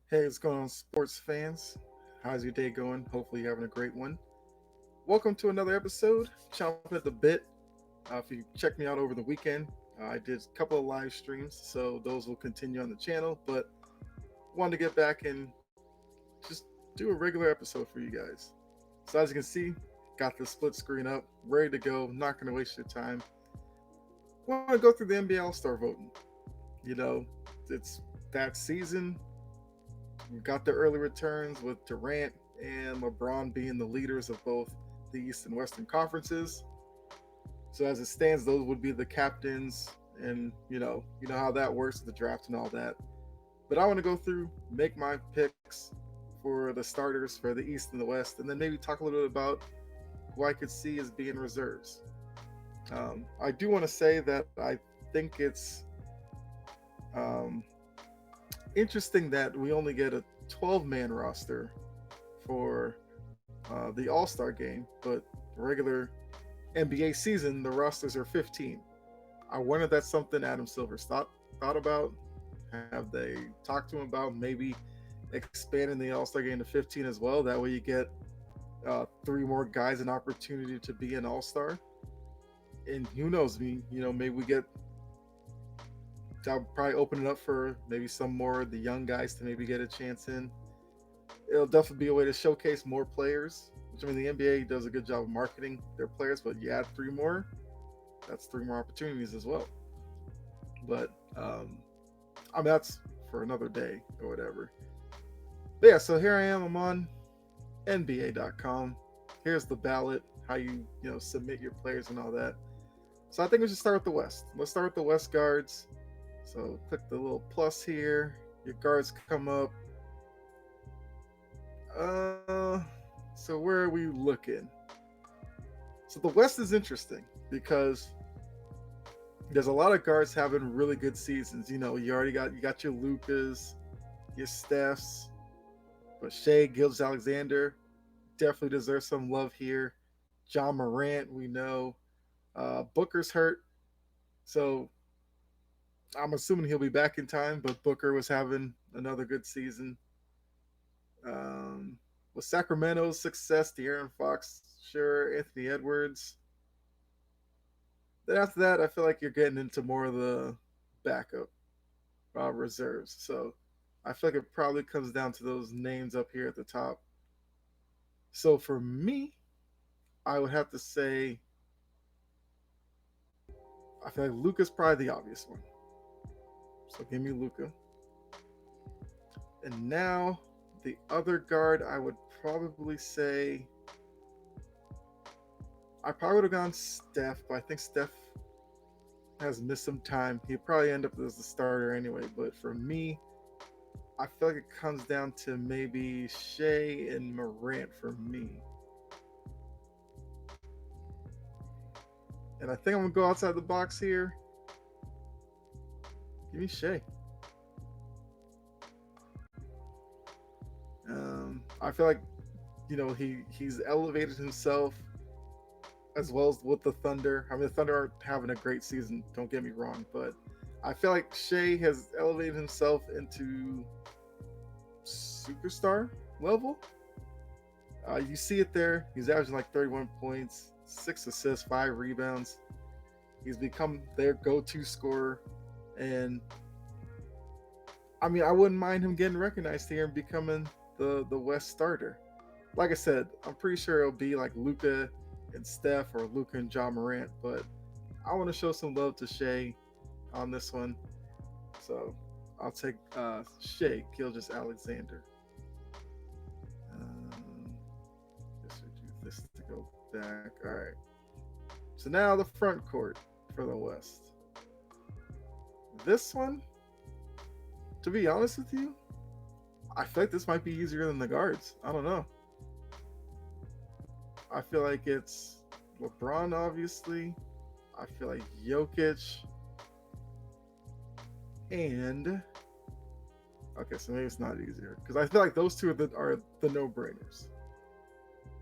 Hey, what's going on, sports fans? How's your day going? Hopefully, you're having a great one. Welcome to another episode. Chomping at the bit. If you check me out over the weekend, I did a couple of live streams, so those will continue on the channel. But wanted to get back and just do a regular episode for you guys. So, as you can see, got the split screen up, ready to go. Not going to waste your time. Want to go through the NBA All Star voting. You know, it's that season. We got the early returns with Durant and LeBron being the leaders of both the East and Western conferences. So as it stands, those would be the captains, and you know how that works, the draft and all that. But I want to go through, make my picks for the starters for the East and the West, and then maybe talk a little bit about who I could see as being reserves. I do want to say that I think it's um, interesting that we only get a 12-man roster for the All Star game, but regular NBA season, the rosters are 15. I wonder if that's something Adam Silver's thought about. Have they talked to him about maybe expanding the All Star game to 15 as well? That way you get three more guys an opportunity to be an All Star. And who knows? Maybe we get. I'll probably open it up for maybe some more of the young guys to maybe get a chance in. It'll definitely be a way to showcase more players. Which I mean, the NBA does a good job of marketing their players, but you add three more, that's three more opportunities as well. But I mean, that's for another day or whatever. But yeah, so here I am. I'm on NBA.com. Here's the ballot, how you submit your players and all that. So I think we should start with the West. Let's start with the West guards. So click the little plus here. Your guards come up. Uh, so where are we looking? So the West is interesting because there's a lot of guards having really good seasons. You got your Lucas, your Stephs, but Shea Gilgis Alexander definitely deserves some love here. John Morant, we know. Booker's hurt, so I'm assuming he'll be back in time. But Booker was having another good season. Um, with Sacramento's success, De'Aaron Fox, sure, Anthony Edwards. Then after that, I feel like you're getting into more of the backup reserves. So I feel like it probably comes down to those names up here at the top. So for me, I would have to say I feel like Luca's probably the obvious one. So give me Luca. And now the other guard, I would probably say I probably would have gone Steph, but I think Steph has missed some time. He'd probably end up as the starter anyway. But for me, I feel like it comes down to maybe Shea and Morant for me. And I think I'm gonna go outside the box here. Give me Shea. I feel like he's elevated himself as well as with the Thunder. I mean, the Thunder are having a great season. Don't get me wrong, but I feel like Shea has elevated himself into superstar level. You see it there. He's averaging like 31 points, 6 assists, 5 rebounds. He's become their go-to scorer, and I mean, I wouldn't mind him getting recognized here and becoming the West starter. Like I said, I'm pretty sure it'll be like Luca and Steph or Luca and John Morant, but I want to show some love to Shea on this one. So I'll take Shea Gilgis Alexander. Um, Just do this to go back. All right. So now the front court for the West. This one, to be honest with you, I feel like this might be easier than the guards. I don't know. I feel like it's LeBron, obviously. I feel like Jokic. And okay, so maybe it's not easier because I feel like those two are the no-brainers.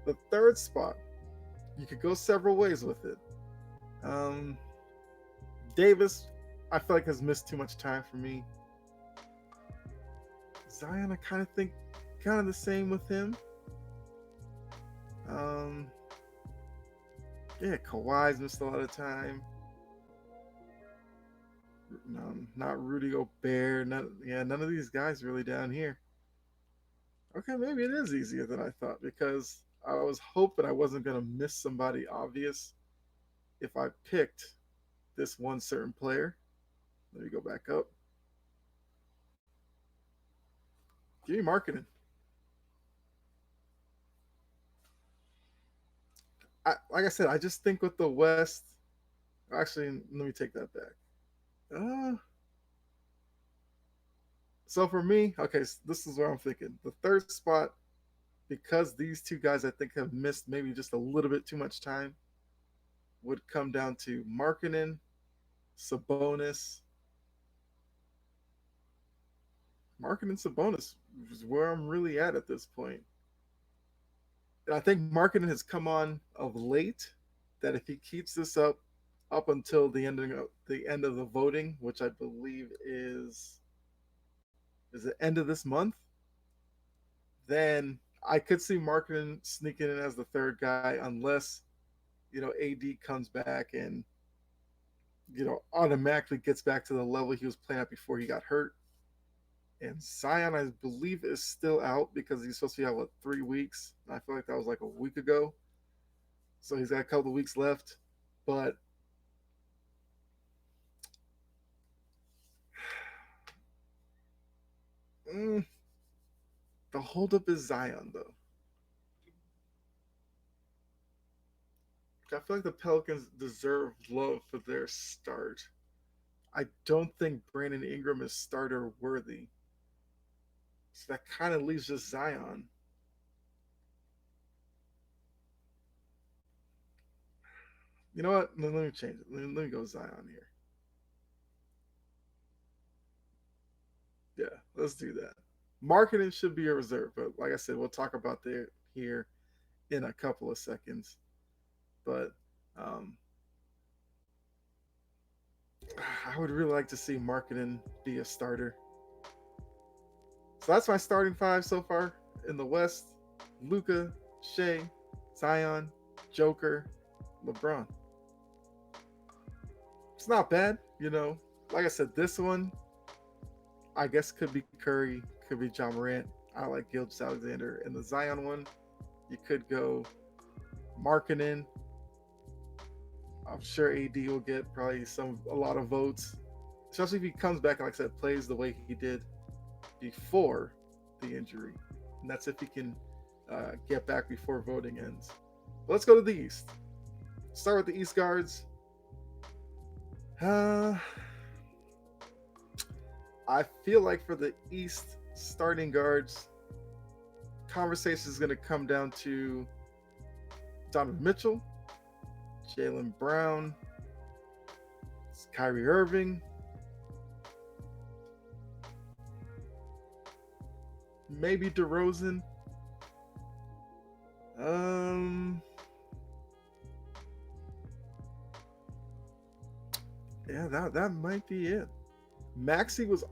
The third spot, you could go several ways with it. Um, Davis, I feel like has missed too much time for me. Zion, I kind of think kind of the same with him. Um, yeah, Kawhi's missed a lot of time. Not Rudy Gobert. None of these guys really down here. Okay, maybe it is easier than I thought because I was hoping I wasn't gonna miss somebody obvious if I picked this one certain player. Let me go back up. Give me marketing. Like I said, I just think with the West. Actually, let me take that back. Uh, so for me, okay, so this is where I'm thinking. The third spot, because these two guys I think have missed maybe just a little bit too much time, would come down to Markkinen, Sabonis. Markkinen, Sabonis is where I'm really at this point. And I think Markkinen has come on of late. That if he keeps this up until the end of the voting, which I believe is the end of this month, then I could see Markkinen sneaking in as the third guy unless AD comes back and automatically gets back to the level he was playing at before he got hurt. And Zion, I believe, is still out because he's supposed to be out 3 weeks. I feel like that was like a week ago, so he's got a couple of weeks left. But mm, the holdup is Zion, though. I feel like the Pelicans deserve love for their start. I don't think Brandon Ingram is starter worthy. So that kind of leaves just Zion. You know what? Let me change it. Let me go Zion here. Yeah, let's do that. Marketing should be a reserve, but like I said, we'll talk about that here in a couple of seconds. But um, I would really like to see marketing be a starter. So that's my starting five so far in the West: Luca, Shea, Zion, Joker, LeBron. It's not bad, you know. Like I said, this one I guess could be Curry, could be John Morant. I like Gilgis Alexander. And the Zion one, you could go Markkinen. I'm sure AD will get probably a lot of votes, especially if he comes back and, like I said, plays the way he did before the injury. And that's if he can get back before voting ends. But let's go to the East. Start with the East guards. Uh, I feel like for the East starting guards, conversation is going to come down to Donovan Mitchell, Jaylen Brown, Kyrie Irving, maybe DeRozan. Um, yeah, that might be it. Maxi was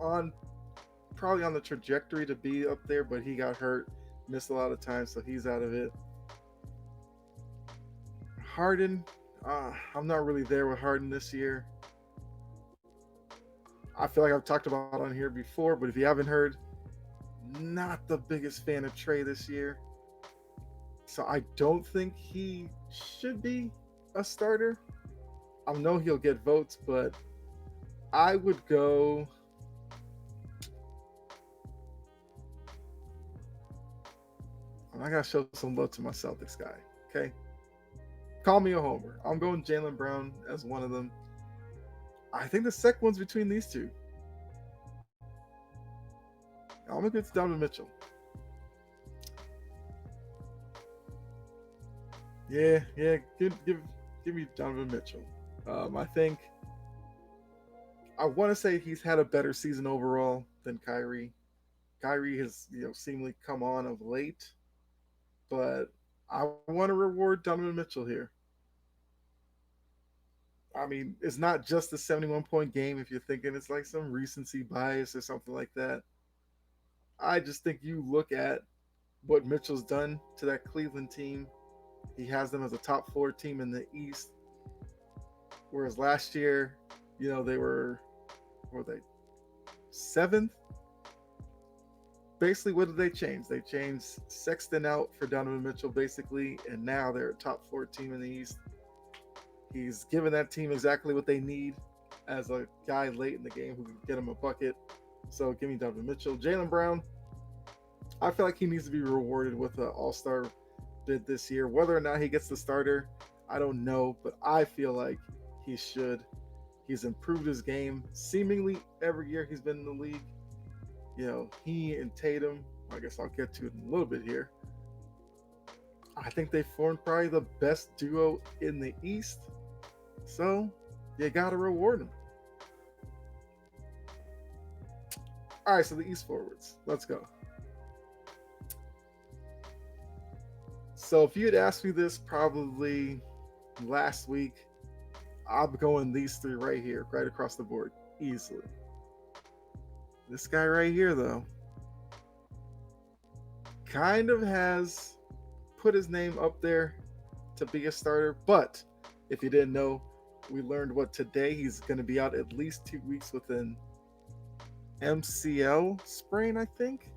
probably on the trajectory to be up there, but he got hurt, missed a lot of time, so he's out of it. Harden, I'm not really there with Harden this year. I feel like I've talked about on here before, but if you haven't heard, not the biggest fan of Trey this year. So I don't think he should be a starter. I know he'll get votes, but I would go. I gotta show some love to my Celtics guy. Okay, call me a homer. I'm going Jaylen Brown as one of them. I think the second one's between these two. I'm gonna get to Donovan Mitchell. Yeah, give me Donovan Mitchell. I think I want to say he's had a better season overall than Kyrie. Kyrie has seemingly come on of late, but I want to reward Donovan Mitchell here. I mean, it's not just the 71-point game if you're thinking it's like some recency bias or something like that. I just think you look at what Mitchell's done to that Cleveland team. He has them as a top four team in the East, whereas last year, they were they seventh. Basically, what did they change? They changed Sexton out for Donovan Mitchell, basically, and now they're a top four team in the East. He's given that team exactly what they need as a guy late in the game who can get them a bucket. So give me Donovan Mitchell. Jaylen Brown, I feel like he needs to be rewarded with an all-star bid this year. Whether or not he gets the starter, I don't know, but I feel like he should. He's improved his game seemingly every year he's been in the league. He and Tatum, I guess I'll get to it in a little bit here. I think they formed probably the best duo in the East. So you got to reward them. All right, so the East forwards. Let's go. So if you had asked me this probably last week, I'm going these three right here, right across the board, easily. This guy right here, though, kind of has put his name up there to be a starter. But if you didn't know, we learned what today he's going to be out at least 2 weeks with an MCL sprain, I think.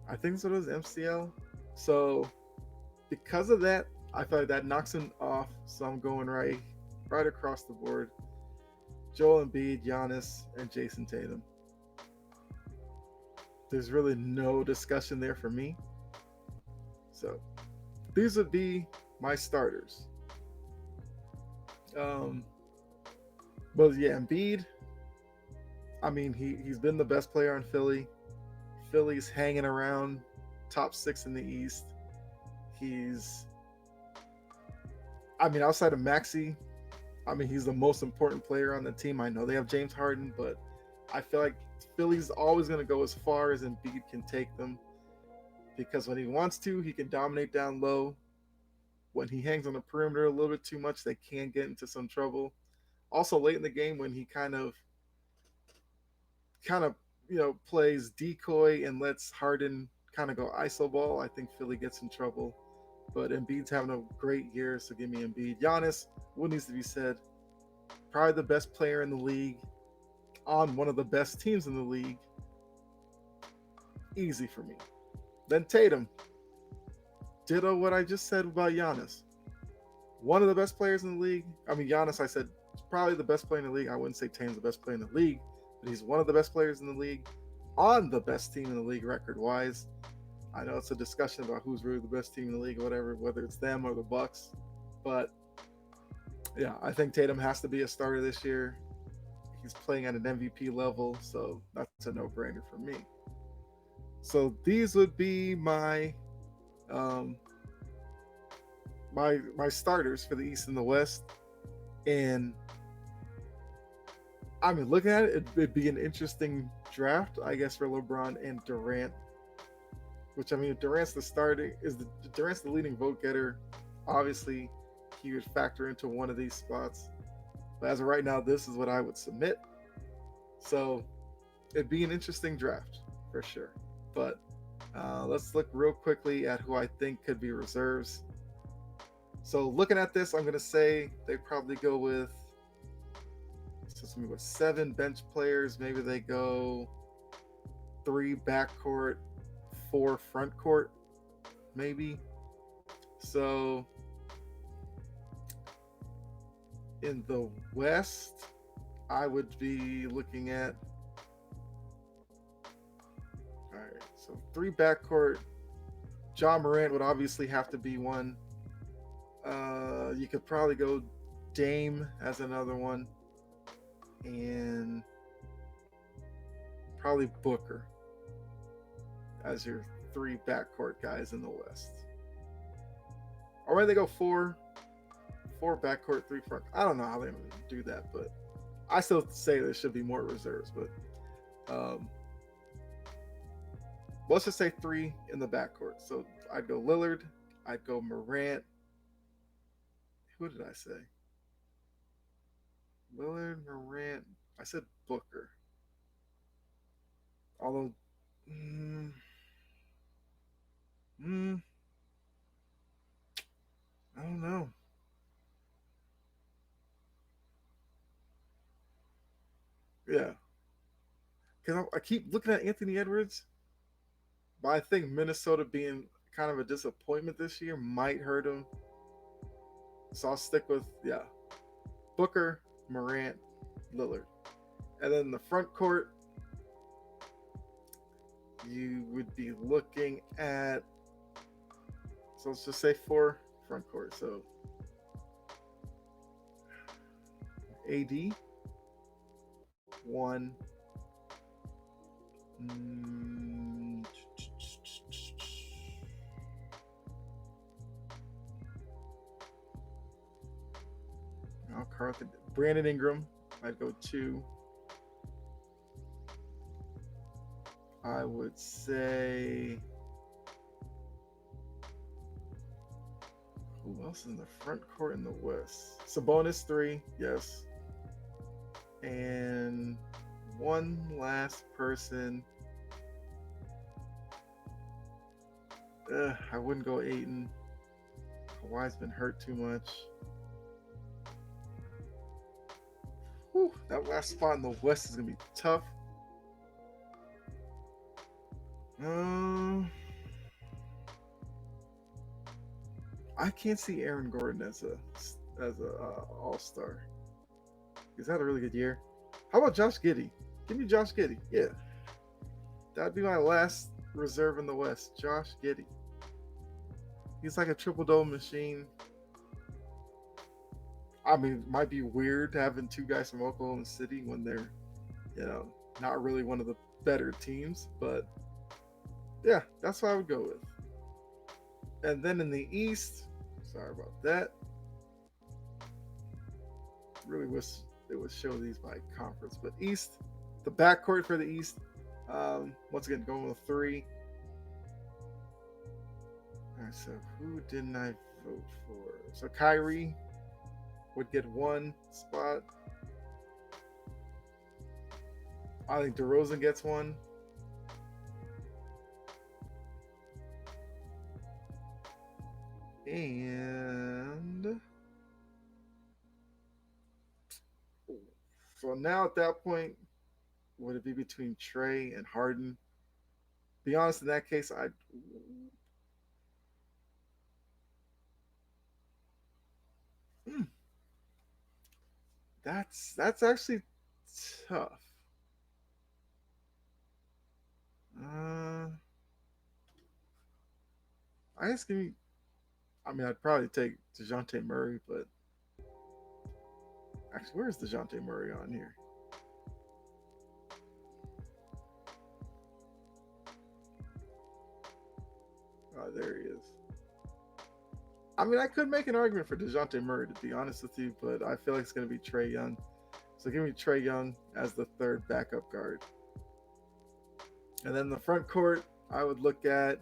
I think so. It was MCL. So because of that, I feel like that knocks him off. So I'm going right across the board. Joel Embiid, Giannis, and Jason Tatum. There's really no discussion there for me. So these would be my starters. But yeah, Embiid, I mean, he's been the best player on Philly. Philly's hanging around top 6 in the East. Outside of Maxey, he's the most important player on the team. I know they have James Harden, but I feel like Philly's always going to go as far as Embiid can take them, because when he wants to, he can dominate down low. When he hangs on the perimeter a little bit too much, they can get into some trouble. Also, late in the game, when he kind of plays decoy and lets Harden kind of go iso ball, I think Philly gets in trouble. But Embiid's having a great year, so give me Embiid. Giannis, what needs to be said? Probably the best player in the league on one of the best teams in the league. Easy for me. Then Tatum. Ditto what I just said about Giannis. One of the best players in the league. Giannis, I said, is probably the best player in the league. I wouldn't say Tatum's the best player in the league, but he's one of the best players in the league, on the best team in the league record-wise. I know it's a discussion about who's really the best team in the league or whatever, whether it's them or the Bucks. But yeah, I think Tatum has to be a starter this year. He's playing at an MVP level, so that's a no-brainer for me. So these would be my my starters for the East and the West. And looking at it, it'd be an interesting draft, I guess, for LeBron and Durant. Which, Durant's Durant's the leading vote getter. Obviously, he would factor into one of these spots. But as of right now, this is what I would submit. So it'd be an interesting draft for sure. But let's look real quickly at who I think could be reserves. So looking at this, I'm going to say they probably go with 7 bench players. Maybe they go 3 backcourt, 4 front court, maybe. So in the West, I would be looking at, all right, so 3 backcourt. John Morant would obviously have to be one. You could probably go Dame as another one, and probably Booker as your 3 backcourt guys in the West. Or maybe they go 4 backcourt, 3 front. I don't know how they're going to do that, but I still say there should be more reserves. But let's just say 3 in the backcourt. So I'd go Lillard, I'd go Morant. Who did I say? Lillard, Morant. I said Booker. Although, mm, mm, I don't know. Yeah, because I keep looking at Anthony Edwards, but I think Minnesota being kind of a disappointment this year might hurt him. So I'll stick with Booker, Morant, Lillard, and then the front court you would be looking at. So let's just say four front court. So AD, one. Mm, Carlton, Brandon Ingram, I'd go two. I would say who else in the front court in the West? Sabonis three, yes. And one last person. I wouldn't go Aiton. Kawhi's been hurt too much. Whew, that last spot in the West is gonna be tough. Um, I can't see Aaron Gordon as a All Star. He's had a really good year. How about Josh Giddey? Give me Josh Giddey. Yeah, that'd be my last reserve in the West. Josh Giddey. He's like a triple double machine. I mean, it might be weird having two guys from Oklahoma City when they're, not really one of the better teams, but yeah, that's what I would go with. And then in the East, sorry about that. Really wish it would show these by conference, but East, the backcourt for the East, once again going with three. All right, so who didn't I vote for? So Kyrie would get one spot. I think DeRozan gets one. And so now at that point, would it be between Trey and Harden? Be honest, in that case, I hmm, that's actually tough. Uh, I guess give me. I mean, I'd probably take Dejounte Murray, but actually, where's Dejounte Murray on here? Oh, there he is. I mean, I could make an argument for Dejounte Murray, to be honest with you, but I feel like it's going to be Trey Young. So give me Trey Young as the third backup guard. And then the front court, I would look at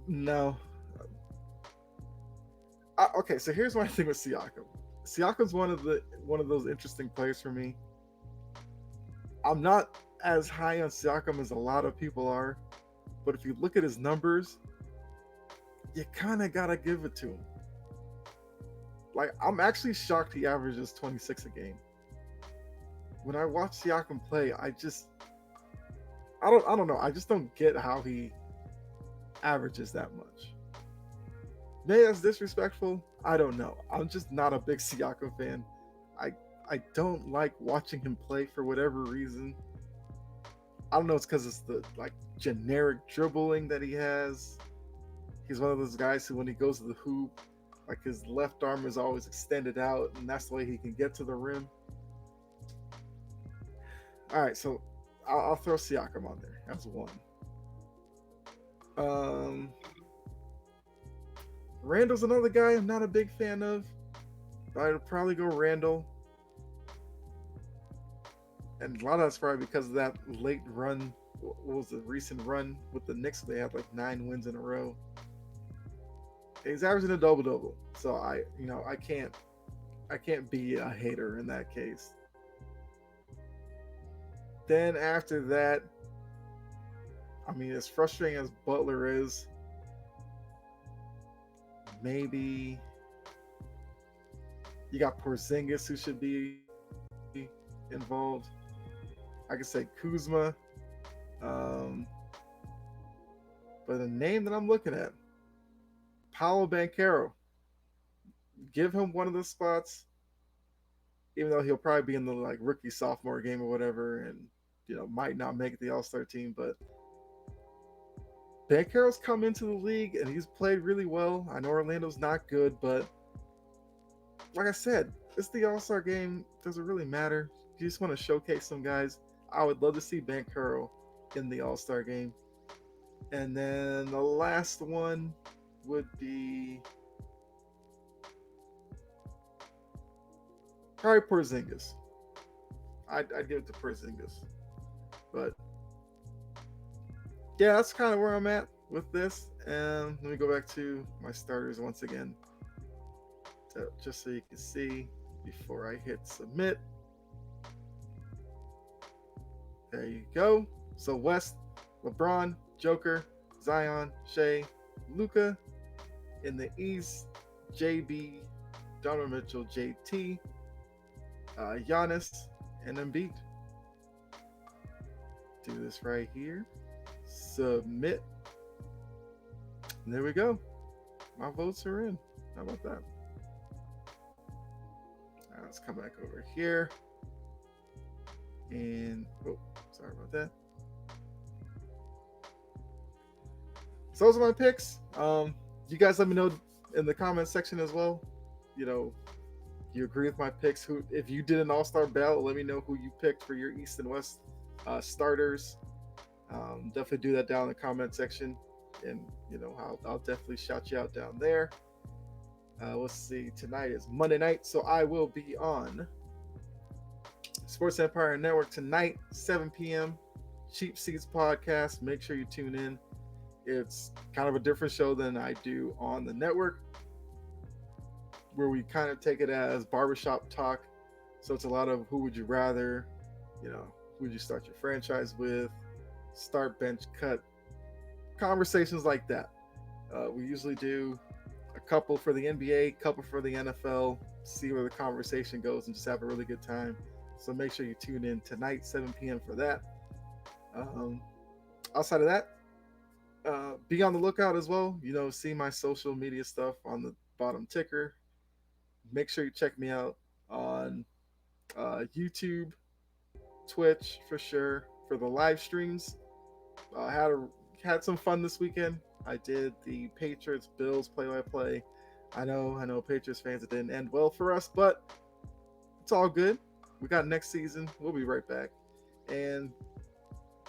no. Okay, so here's my thing with Siakam. Siakam's one of those interesting players for me. I'm not as high on Siakam as a lot of people are, but if you look at his numbers, you kind of gotta give it to him. Like, I'm actually shocked he averages 26 a game. When I watch Siakam play, I don't know. I just don't get how he averages that much. Maybe that's disrespectful. I don't know. I'm just not a big Siakam fan. I I don't like watching him play for whatever reason. I don't know. It's because it's the generic dribbling that he has. He's one of those guys who, when he goes to the hoop, like his left arm is always extended out, and that's the way he can get to the rim. All right, so I'll throw Siakam on there. That's one. Um, Randall's another guy I'm not a big fan of. I'd probably go Randall. And a lot of that's probably because of that late run. What was the recent run with the Knicks? They had like 9 wins in a row. He's averaging a double double. So I can't be a hater in that case. Then after that, I mean, as frustrating as Butler is, maybe you got Porzingis who should be involved. I could say Kuzma, um, but a name that I'm looking at, Paolo Banchero. Give him one of the spots, even though he'll probably be in the like rookie sophomore game or whatever, and might not make the All Star team. But Banchero's come into the league and he's played really well. I know Orlando's not good, but like I said, it's the All Star game. Does it really matter? You just want to showcase some guys. I would love to see Banchero in the All Star game. And then the last one would be probably Porzingis. I'd give it to Porzingis. But yeah, that's kind of where I'm at with this. And let me go back to my starters once again, just so you can see before I hit submit. There you go. So West, LeBron, Joker, Zion, Shea, Luka. In the East, JB, Donovan Mitchell, JT, Giannis, and Embiid. Do this right here. Submit. And there we go. My votes are in. How about that? All right, let's come back over here. And, oh, sorry about that. So those are my picks. You guys let me know in the comment section as well. You agree with my picks. Who, if you did an all-star ballot, let me know who you picked for your East and West starters. Definitely do that down in the comment section, and I'll definitely shout you out down there. Let's see. Tonight is Monday night, so I will be on Sports Empire Network tonight, 7 p.m. Cheap Seats podcast. Make sure you tune in. It's kind of a different show than I do on the network, where we kind of take it as barbershop talk. So it's a lot of who would you rather, who would you start your franchise with, start, bench, cut, conversations like that. We usually do a couple for the NBA, couple for the NFL, see where the conversation goes, and just have a really good time. So make sure you tune in tonight, 7 p.m. for that. Outside of that, be on the lookout as well. See my social media stuff on the bottom ticker. Make sure you check me out on YouTube, Twitch for sure for the live streams. Had some fun this weekend. I did the Patriots Bills play-by-play. I know Patriots fans, it didn't end well for us, but it's all good. We got next season. We'll be right back. And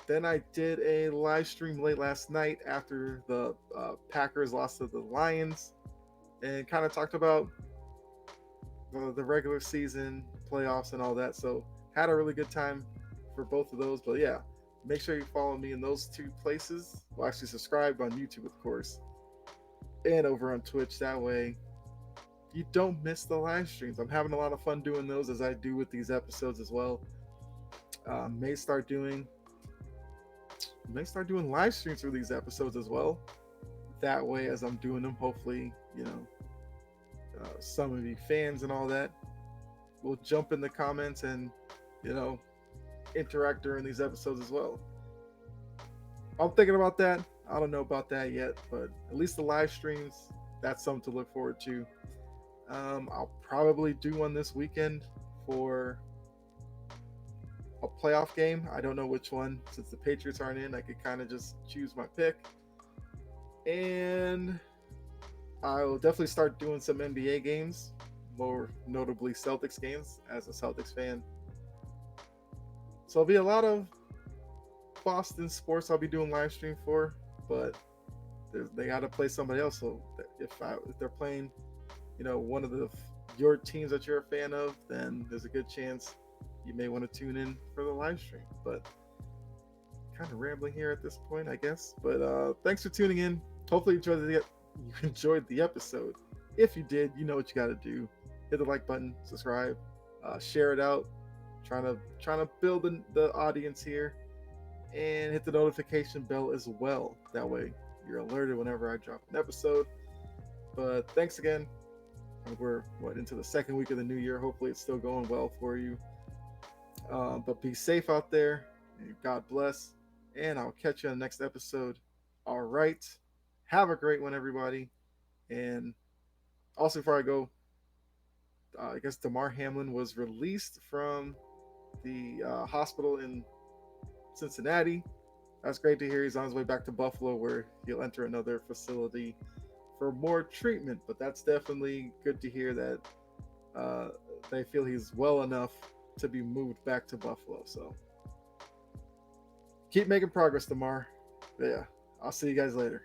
then I did a live stream late last night after the Packers lost to the Lions, and kind of talked about the regular season, playoffs, and all that. So had a really good time for both of those. But yeah, make sure you follow me in those two places. Well, actually subscribe on YouTube, of course, and over on Twitch. That way you don't miss the live streams. I'm having a lot of fun doing those, as I do with these episodes as well. May start doing live streams for these episodes as well. That way, as I'm doing them, hopefully, some of you fans and all that will jump in the comments and, interact during these episodes as well. I'm thinking about that. I don't know about that yet, but at least the live streams, that's something to look forward to. I'll probably do one this weekend for a playoff game. I don't know which one. Since the Patriots aren't in, I could kind of just choose my pick. And I'll definitely start doing some NBA games, more notably Celtics games, as a Celtics fan. So it'll be a lot of Boston sports I'll be doing live stream for, but they got to play somebody else. So if they're playing, one of your teams that you're a fan of, then there's a good chance you may want to tune in for the live stream. But kind of rambling here at this point, I guess. But thanks for tuning in. Hopefully you enjoyed you enjoyed the episode. If you did, you know what you got to do: hit the like button, subscribe, share it out. Trying to build the audience here, and hit the notification bell as well. That way, you're alerted whenever I drop an episode. But thanks again. We're into the second week of the new year. Hopefully, it's still going well for you. But be safe out there. God bless. And I'll catch you on the next episode. All right. Have a great one, everybody. And also, before I go, I guess Damar Hamlin was released from the hospital in Cincinnati. That's great to hear. He's on his way back to Buffalo, where he'll enter another facility for more treatment. But that's definitely good to hear that they feel he's well enough to be moved back to Buffalo. So keep making progress, Damar. But yeah, I'll see you guys later.